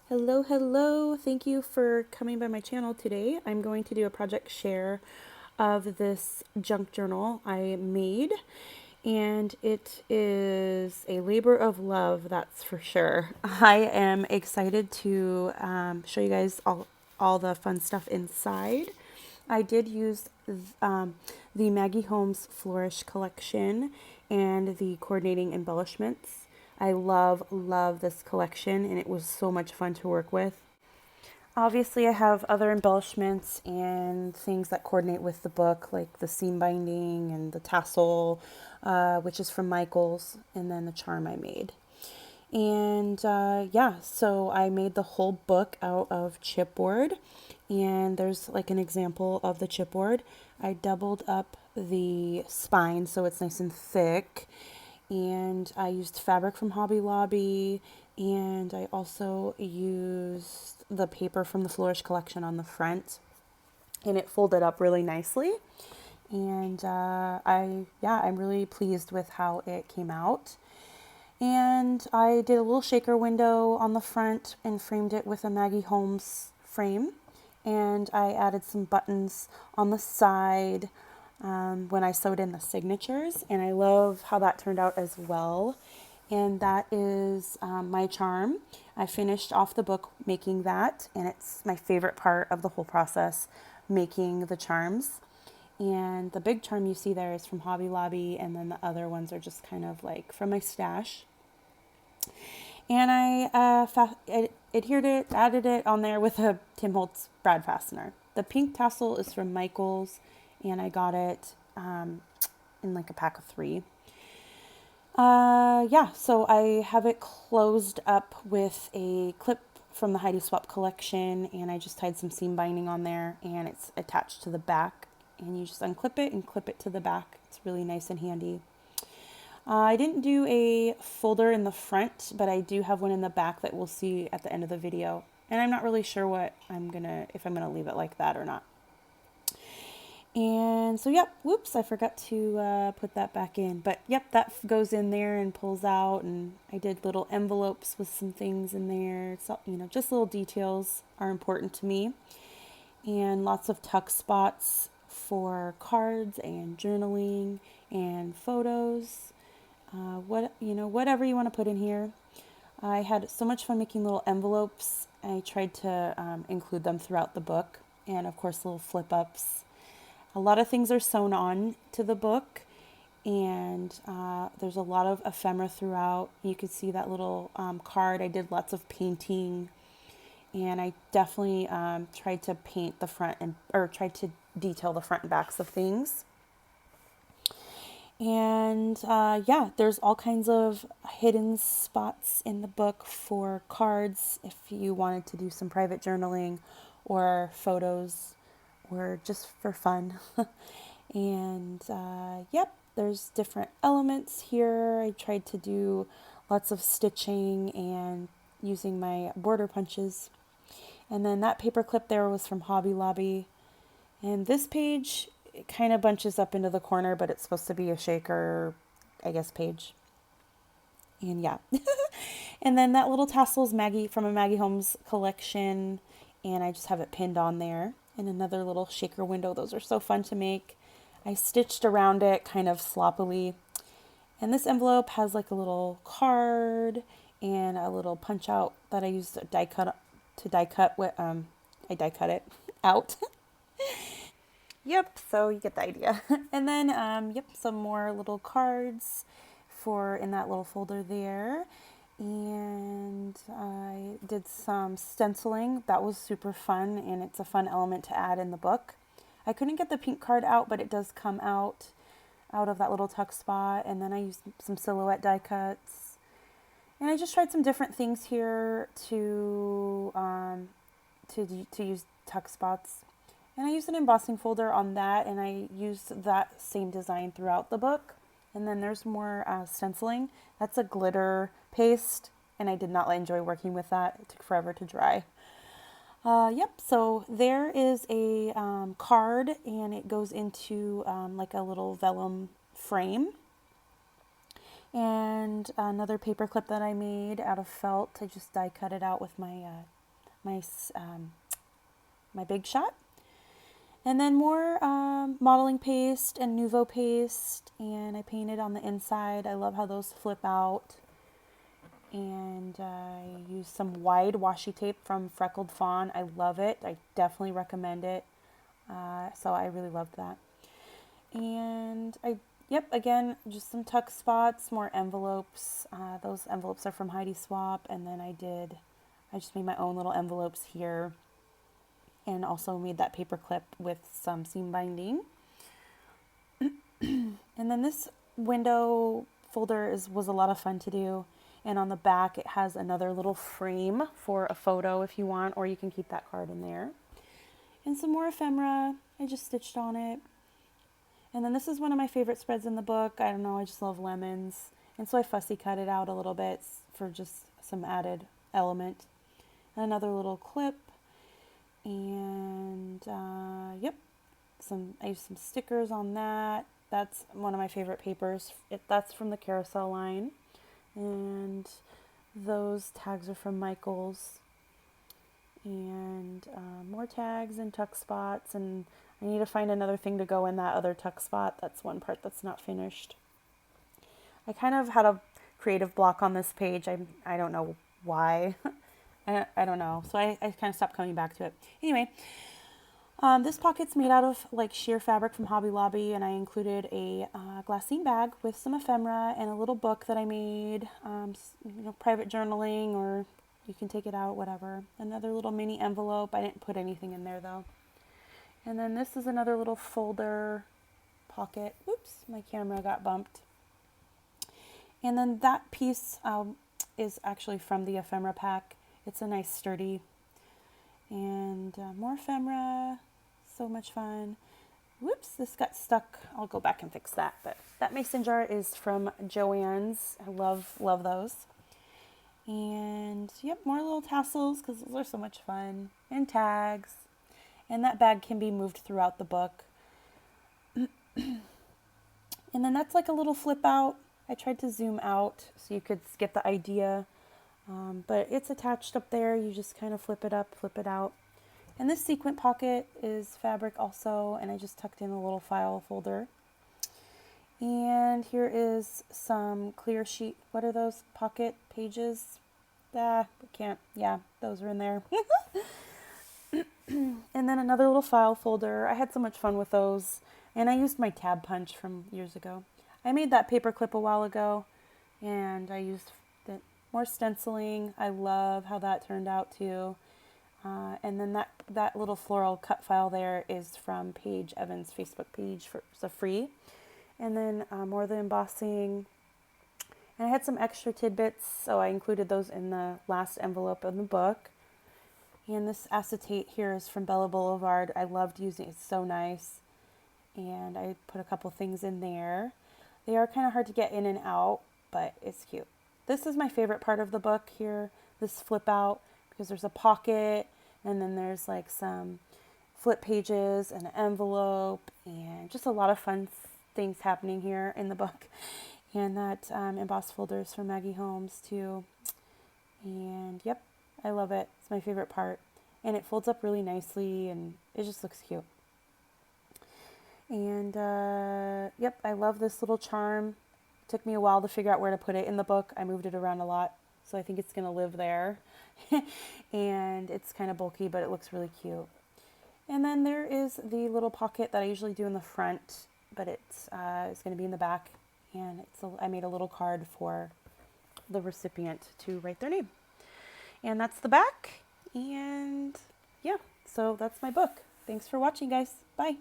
Hello, hello. Thank you for coming by my channel today. I'm going to do a project share of this junk journal I made, and it is a labor of love, that's for sure. I am excited to show you guys all the fun stuff inside. I did use the Maggie Holmes Flourish collection and the coordinating embellishments. I love this collection, and it was so much fun to work with. Obviously, I have other embellishments and things that coordinate with the book, like the seam binding and the tassel, which is from Michaels, and then the charm I made. And yeah, so I made the whole book out of chipboard, and there's like an example of the chipboard. I doubled up the spine so it's nice and thick, and I used fabric from Hobby Lobby, and I also used the paper from the Flourish collection on the front, and it folded up really nicely. And I'm really pleased with how it came out. And I did a little shaker window on the front and framed it with a Maggie Holmes frame. And I added some buttons on the side when I sewed in the signatures. And I love how that turned out as well. And that is my charm. I finished off the book making that, and it's my favorite part of the whole process, making the charms. And the big charm you see there is from Hobby Lobby, and then the other ones are just kind of like from my stash. And I adhered it, added it on there with a Tim Holtz brad fastener. The pink tassel is from Michaels, and I got it in like a pack of 3. Yeah, so I have it closed up with a clip from the Heidi Swap collection, and I just tied some seam binding on there, and it's attached to the back, and you just unclip it and clip it to the back. It's really nice and handy. I didn't do a folder in the front, but I do have one in the back that we'll see at the end of the video, and I'm not really sure if I'm gonna leave it like that or not. And so, yep, whoops, I forgot to put that back in. But, yep, that goes in there and pulls out. And I did little envelopes with some things in there. So, just little details are important to me. And lots of tuck spots for cards and journaling and photos. Whatever you want to put in here. I had so much fun making little envelopes. I tried to include them throughout the book. And, of course, little flip-ups. A lot of things are sewn on to the book, and there's a lot of ephemera throughout. You could see that little card. I did lots of painting, and I definitely tried to paint the front or tried to detail the front and backs of things. And yeah, there's all kinds of hidden spots in the book for cards if you wanted to do some private journaling or photos or just for fun. And yep, there's different elements here. I tried to do lots of stitching and using my border punches. And then that paper clip there was from Hobby Lobby. And this page, it kind of bunches up into the corner, but it's supposed to be a shaker, I guess, page. And yeah. And then that little tassel is Maggie from a Maggie Holmes collection, and I just have it pinned on there. And another little shaker window. Those are so fun to make. I stitched around it kind of sloppily. And this envelope has like a little card and a little punch out that I used to die cut I die cut it out. Yep, so you get the idea. And then yep, some more little cards for in that little folder there. And I did some stenciling. That was super fun, and it's a fun element to add in the book. I couldn't get the pink card out, but it does come out of that little tuck spot. And then I used some silhouette die cuts. And I just tried some different things here to use tuck spots. And I used an embossing folder on that, and I used that same design throughout the book. And then there's more stenciling. That's a glitter paste, and I did not enjoy working with that. It took forever to dry. Yep, so there is a card, and it goes into like a little vellum frame. And another paper clip that I made out of felt. I just die cut it out with my my, my Big Shot. And then more modeling paste and Nuvo paste, and I painted on the inside. I love how those flip out. And I used some wide washi tape from Freckled Fawn. I love it. I definitely recommend it. So I really loved that. And yep, again, just some tuck spots, more envelopes. Those envelopes are from Heidi Swap. And then I just made my own little envelopes here. And also made that paper clip with some seam binding. And then this window folder was a lot of fun to do. And on the back, it has another little frame for a photo if you want, or you can keep that card in there. And some more ephemera. I just stitched on it. And then this is one of my favorite spreads in the book. I don't know, I just love lemons. And so I fussy cut it out a little bit for just some added element. And another little clip. And yep, I used some stickers on that. That's one of my favorite papers. That's from the Carousel line. And those tags are from Michaels. And more tags and tuck spots. And I need to find another thing to go in that other tuck spot. That's one part that's not finished. I kind of had a creative block on this page. I don't know why. I don't know. So I kind of stopped coming back to it. Anyway, this pocket's made out of like sheer fabric from Hobby Lobby, and I included a glassine bag with some ephemera and a little book that I made, private journaling, or you can take it out, whatever. Another little mini envelope. I didn't put anything in there though. And then this is another little folder pocket. Oops, my camera got bumped. And then that piece is actually from the ephemera pack. It's a nice sturdy, and more ephemera, so much fun. Whoops, this got stuck. I'll go back and fix that. But that mason jar is from Joann's. I love those. And yep, more little tassels because those are so much fun, and tags. And that bag can be moved throughout the book. And then that's like a little flip out. I tried to zoom out so you could get the idea. But it's attached up there. You just kind of flip it up, flip it out. And this sequin pocket is fabric also, and I just tucked in a little file folder. And here is some clear sheet. What are those pocket pages? Yeah, those are in there. And then another little file folder. I had so much fun with those. And I used my tab punch from years ago. I made that paper clip a while ago, and I used more stenciling. I love how that turned out too. And then that little floral cut file there is from Paige Evans' Facebook page for free. And then more of the embossing. And I had some extra tidbits, so I included those in the last envelope of the book. And this acetate here is from Bella Boulevard. I loved using it. It's so nice. And I put a couple things in there. They are kind of hard to get in and out, but it's cute. This is my favorite part of the book here, this flip out, because there's a pocket, and then there's like some flip pages and an envelope, and just a lot of fun things happening here in the book. And that embossed folder is from Maggie Holmes too. And yep, I love it. It's my favorite part. And it folds up really nicely, and it just looks cute. And yep, I love this little charm. It took me a while to figure out where to put it in the book. I moved it around a lot, so I think it's going to live there. And it's kind of bulky, but it looks really cute. And then there is the little pocket that I usually do in the front, but it's going to be in the back. And I made a little card for the recipient to write their name. And that's the back. And yeah, so that's my book. Thanks for watching, guys. Bye.